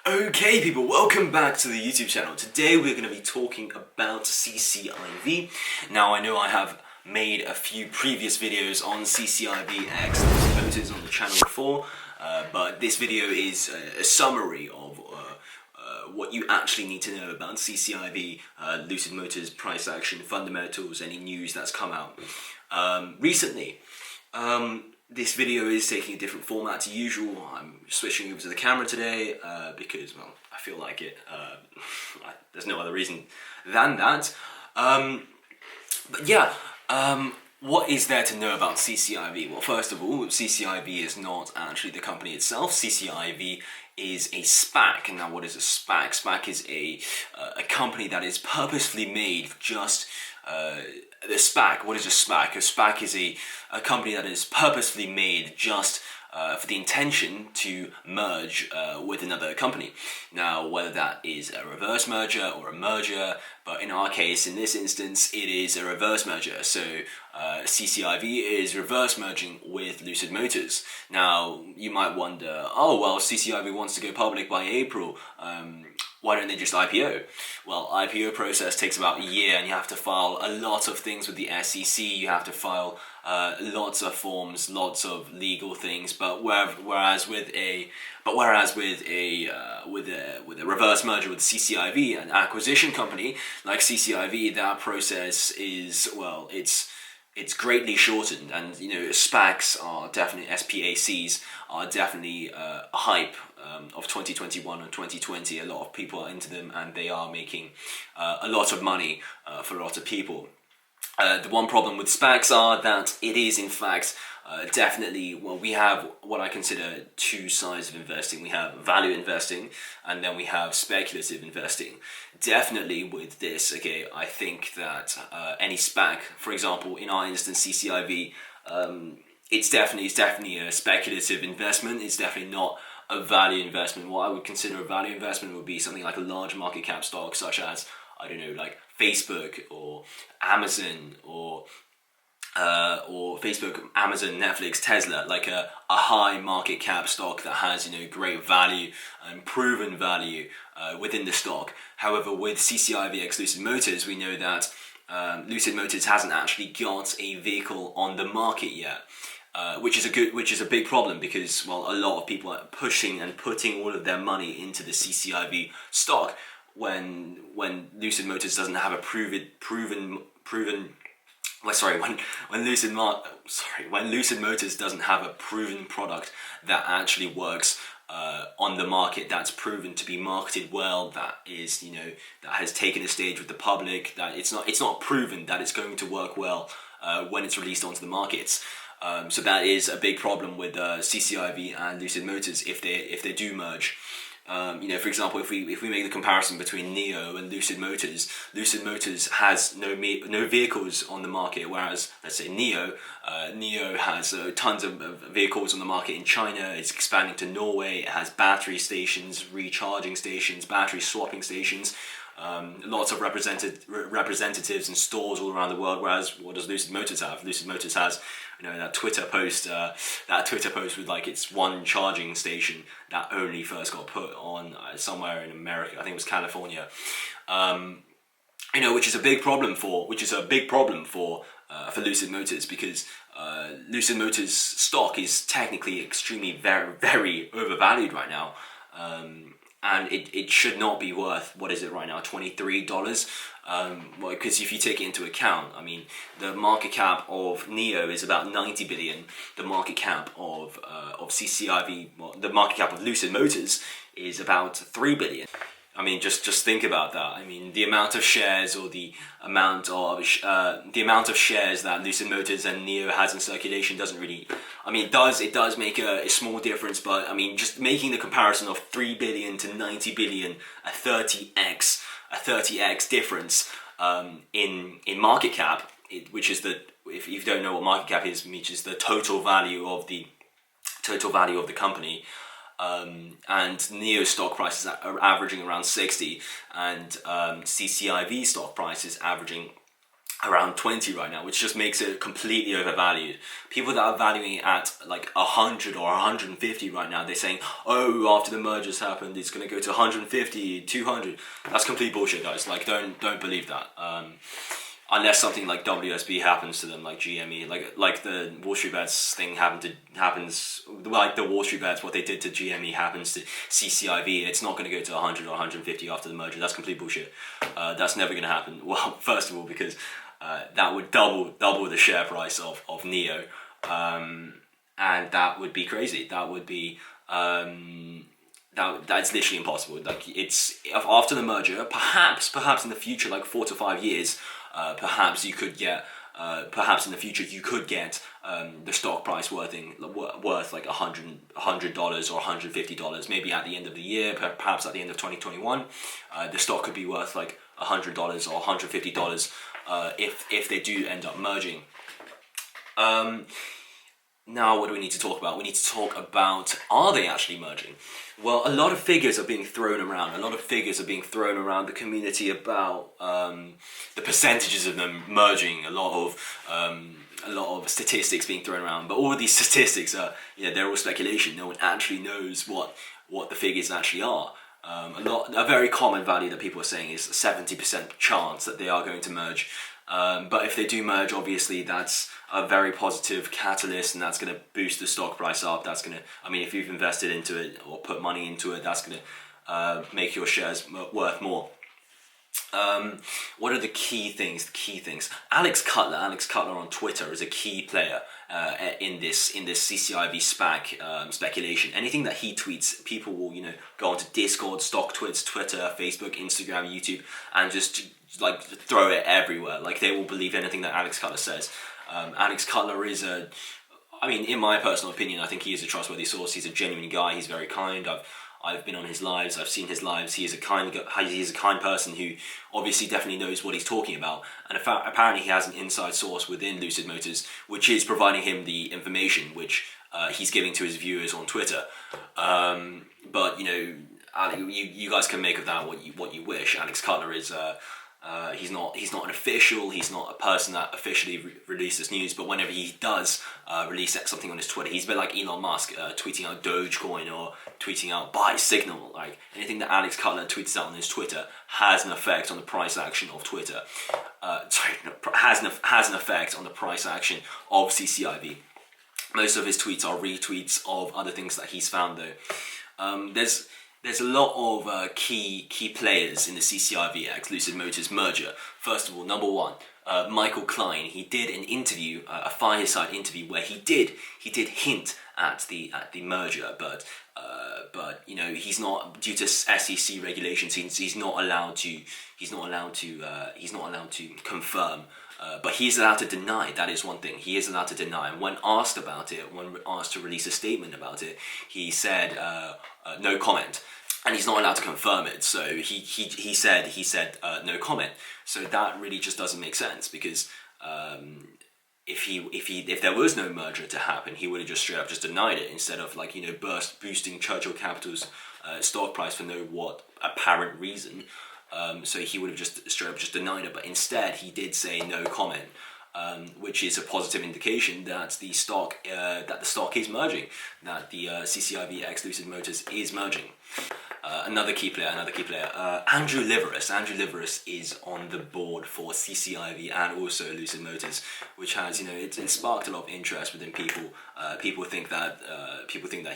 Okay people, welcome back to the YouTube channel. Today we're going to be talking about CCIV. Now I know I have made a few previous videos on CCIV X Lucid Motors on the channel before, but this video is a summary of what you actually need to know about CCIV, Lucid Motors, price action, fundamentals, any news that's come out recently. This video is taking a different format to usual. I'm switching over to the camera today because, well, I feel like it. There's no other reason than that. But yeah, what is there to know about CCIV? Well, first of all, CCIV is not actually the company itself. CCIV is a SPAC. Now, what is a SPAC? SPAC is a company that is purposefully made just... the SPAC, what is a SPAC? A SPAC is a company that is purposefully made just for the intention to merge with another company. Now, whether that is a reverse merger or a merger, but in our case, in this instance, it is a reverse merger. So CCIV is reverse merging with Lucid Motors. Now, you might wonder, oh, well, CCIV wants to go public by April. Why don't they just IPO? Well, IPO process takes about a year, and you have to file a lot of things with the SEC. You have to file lots of forms, lots of legal things. But whereas with a reverse merger with CCIV, an acquisition company like CCIV, that process is, well, it's greatly shortened. And you know, SPACs are definitely, SPACs are definitely a hype of 2021 and 2020. A lot of people are into them, and they are making a lot of money for a lot of people. The one problem with SPACs are that it is, in fact, definitely, well, we have what I consider two sides of investing. We have value investing, and then we have speculative investing. Definitely with this, okay, I think that any SPAC, for example, in our instance, CCIV, it's definitely a speculative investment. It's definitely not a value investment. What I would consider a value investment would be something like a large market cap stock, such as, I don't know, like Facebook or Amazon or Facebook, Amazon, Netflix, Tesla, like a high market cap stock that has, you know, great value and proven value within the stock. However, with CCIV X Lucid Motors, we know that Lucid Motors hasn't actually got a vehicle on the market yet. Which is a big problem, because, well, a lot of people are pushing and putting all of their money into the CCIV stock when Lucid Motors doesn't have a when Lucid Motors doesn't have a proven product that actually works on the market, that's proven to be marketed well, that is, you know, that has taken a stage with the public, that it's not proven that it's going to work well when it's released onto the markets. So that is a big problem with CCIV and Lucid Motors if they do merge. You know, for example, if we make the comparison between NIO and Lucid Motors has no vehicles on the market, whereas, let's say, NIO has tons of vehicles on the market in China. It's expanding to Norway. It has battery stations, recharging stations, battery swapping stations. Lots of representatives and stores all around the world. Whereas, what does Lucid Motors have? Lucid Motors has, you know, that Twitter post with like its one charging station that only first got put on somewhere in America. I think it was California. You know, which is a big problem for Lucid Motors, because Lucid Motors stock is technically extremely very overvalued right now. And it should not be worth, what is it right now, $23? Well, because if you take it into account, I mean, the market cap of NIO is about 90 billion. The market cap of CCIV, well, the market cap of Lucid Motors is about 3 billion. I mean, just think about that. I mean, the amount of shares, or the amount of shares that Lucid Motors and NIO has in circulation doesn't really. I mean, it does make a small difference, but I mean, just making the comparison of 3 billion to 90 billion, a 30x difference in market cap, which is if you don't know what market cap is, which is the total value of the company. And NIO stock prices are averaging around 60, and CCIV stock price is averaging around 20 right now, which just makes it completely overvalued. People that are valuing it at like 100 or 150 right now, they're saying, oh, after the mergers happened, it's going to go to 150, 200. That's complete bullshit, guys. Like, don't believe that. Unless something like WSB happens to them, like GME, like the Wall Street Bets thing happens, like the Wall Street Bets, what they did to GME happens to CCIV. It's not going to go to 100 or 150 after the merger. That's complete bullshit. That's never going to happen. Well, first of all, because that would double the share price of NEO, and that would be crazy. That would be that's literally impossible. Like, it's after the merger, perhaps in the future, like 4 to 5 years. Perhaps you could get, perhaps in the future you could get the stock price worth like $100 or $150. Maybe at the end of the year, perhaps at the end of 2021, the stock could be worth like $100 or $150 if they do end up merging. Now, what do we need to talk about? We need to talk about, are they actually merging? Well, a lot of figures are being thrown around. A lot of figures are being thrown around the community about the percentages of them merging. A lot of statistics being thrown around. But all of these statistics are, they're all speculation. No one actually knows what the figures actually are. A very common value that people are saying is a 70% chance that they are going to merge. But if they do merge, obviously that's a very positive catalyst, and that's going to boost the stock price up. That's going to, if you've invested into it or put money into it, that's going to make your shares worth more. What are the key things? Alex Cutler on Twitter is a key player in this CCIV SPAC speculation. Anything that he tweets, people will go onto Discord, stock tweets, Twitter, Facebook, Instagram, YouTube, and just like throw it everywhere. Like, they will believe anything that Alex Cutler says. Alex Cutler is in my personal opinion, I think he is a trustworthy source. He's a genuine guy. He's very kind. I've been on his lives. I've seen his lives. He is a kind person who obviously definitely knows what he's talking about. And apparently he has an inside source within Lucid Motors, which is providing him the information which he's giving to his viewers on Twitter. But you guys can make of that what you wish. Alex Cutler is. He's not an official. He's not a person that officially releases news. But whenever he does release something on his Twitter, he's a bit like Elon Musk, tweeting out Dogecoin or tweeting out buy signal. Like, anything that Alex Cutler tweets out on his Twitter has an effect on the price action of Twitter. Has an effect on the price action of CCIV. Most of his tweets are retweets of other things that he's found, though. There's a lot of key players in the CCIV x Lucid Motors merger. First of all, number one, Michael Klein. He did an interview, a fireside interview, where he did hint at the merger, but he's not, due to SEC regulations, he's not allowed to confirm. But he is allowed to deny. That is one thing. He is allowed to deny. And when asked about it, when asked to release a statement about it, he said no comment. And he's not allowed to confirm it. So he said no comment. So that really just doesn't make sense, because if there was no merger to happen, he would have just straight up just denied it, instead of boosting Churchill Capital's stock price for no apparent reason. So he would have just straight up just denied it, but instead he did say no comment, which is a positive indication that the stock is merging, that the CCIV x Lucid Motors is merging. Another key player, Andrew Liveris. Andrew Liveris is on the board for CCIV and also Lucid Motors, which has, it's sparked a lot of interest within people. People think that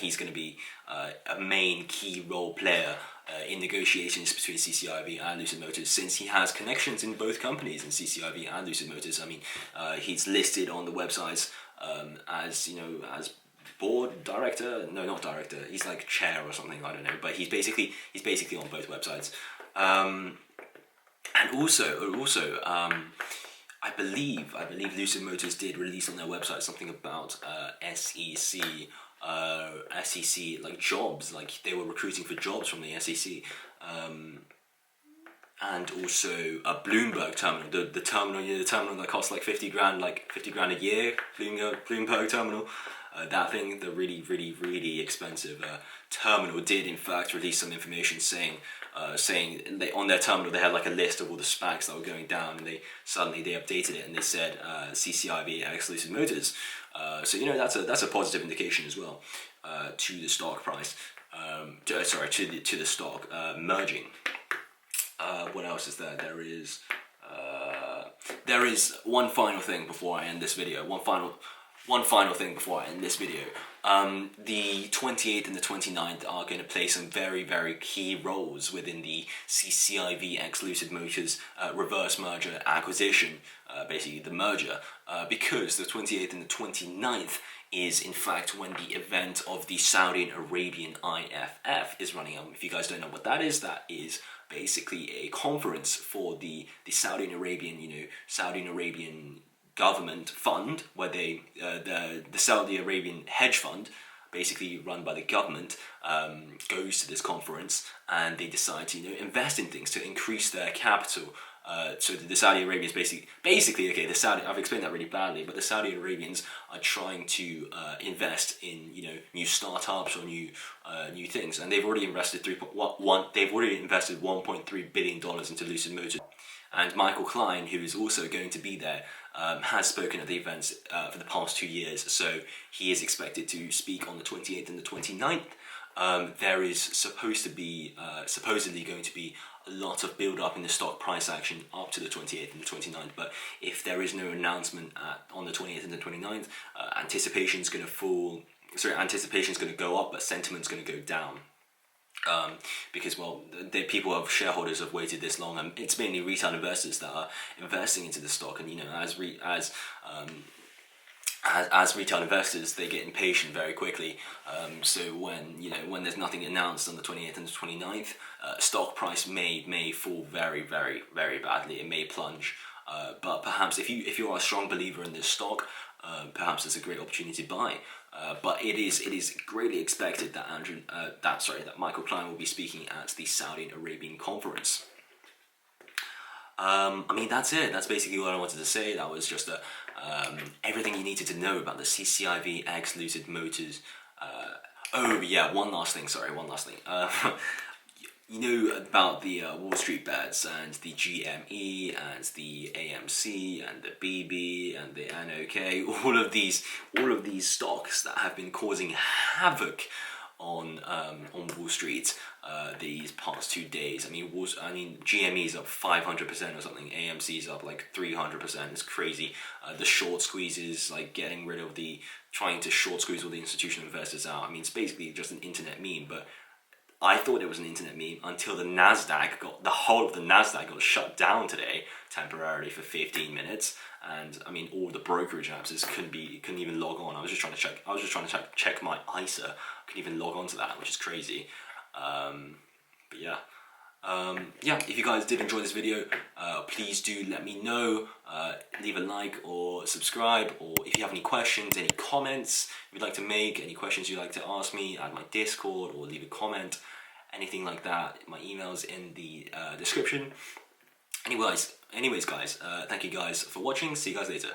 he's going to be a main key role player in negotiations between CCIV and Lucid Motors, since he has connections in both companies, in CCIV and Lucid Motors. He's listed on the websites as board director, no, not director, he's like chair or something, I don't know, but he's basically on both websites. And also I believe Lucid Motors did release on their website something about SEC like jobs, like they were recruiting for jobs from the SEC, and also a Bloomberg terminal, the terminal that costs like 50 grand a year, Bloomberg terminal. That thing, the really expensive terminal, did in fact release some information saying on their terminal they had like a list of all the specs that were going down, and they updated it and they said CCIV X Lucid Motors. So that's a positive indication as well to the stock price. To the stock merging. What else is there? There is one final thing before I end this video. One final thing before I end this video. The 28th and the 29th are going to play some very key roles within the CCIV X Lucid Motors reverse merger acquisition, basically the merger, because the 28th and the 29th is in fact when the event of the Saudi Arabian IFF is running out. If you guys don't know what that is basically a conference for the Saudi Arabian government fund, where the Saudi Arabian hedge fund, basically run by the government, goes to this conference and they decide to invest in things to increase their capital. So the Saudi Arabians basically okay, I've explained that really badly, but the Saudi Arabians are trying to invest in new startups or new things, and they've already invested $1.3 billion into Lucid Motors. And Michael Klein, who is also going to be there, has spoken at the events for the past 2 years, so he is expected to speak on the 28th and the 29th. There is supposedly going to be a lot of build-up in the stock price action up to the 28th and the 29th, but if there is no announcement on the 28th and the 29th, anticipation is going to go up, but sentiment's going to go down. Because shareholders have waited this long, and it's mainly retail investors that are investing into the stock, and as retail investors, they get impatient very quickly. So when there's nothing announced on the 28th and the 29th, stock price may fall very badly. It may plunge. But perhaps if you are a strong believer in this stock, perhaps it's a great opportunity to buy. But it is greatly expected that that Michael Klein will be speaking at the Saudi Arabian conference. That's it. That's basically what I wanted to say. That was just everything you needed to know about the CCIV X Lucid Motors. One last thing. About the Wall Street bets and the GME and the AMC and the BB and the NOK, all of these stocks that have been causing havoc on Wall Street these past 2 days. GME is up 500% or something. AMC is up like 300%. It's crazy. The short squeezes, like trying to short squeeze all the institutional investors out. It's basically just an internet meme, but I thought it was an internet meme until the whole of the Nasdaq got shut down today temporarily for 15 minutes, and all the brokerage apps couldn't even log on. I was just trying to check my ISA. I couldn't even log on to that, which is crazy. If you guys did enjoy this video, please do let me know. Leave a like or subscribe, or if you have any questions, any comments you'd like to make, any questions you'd like to ask me, add my Discord or leave a comment, anything like that. My email's in the description. Anyways guys, thank you guys for watching. See you guys later.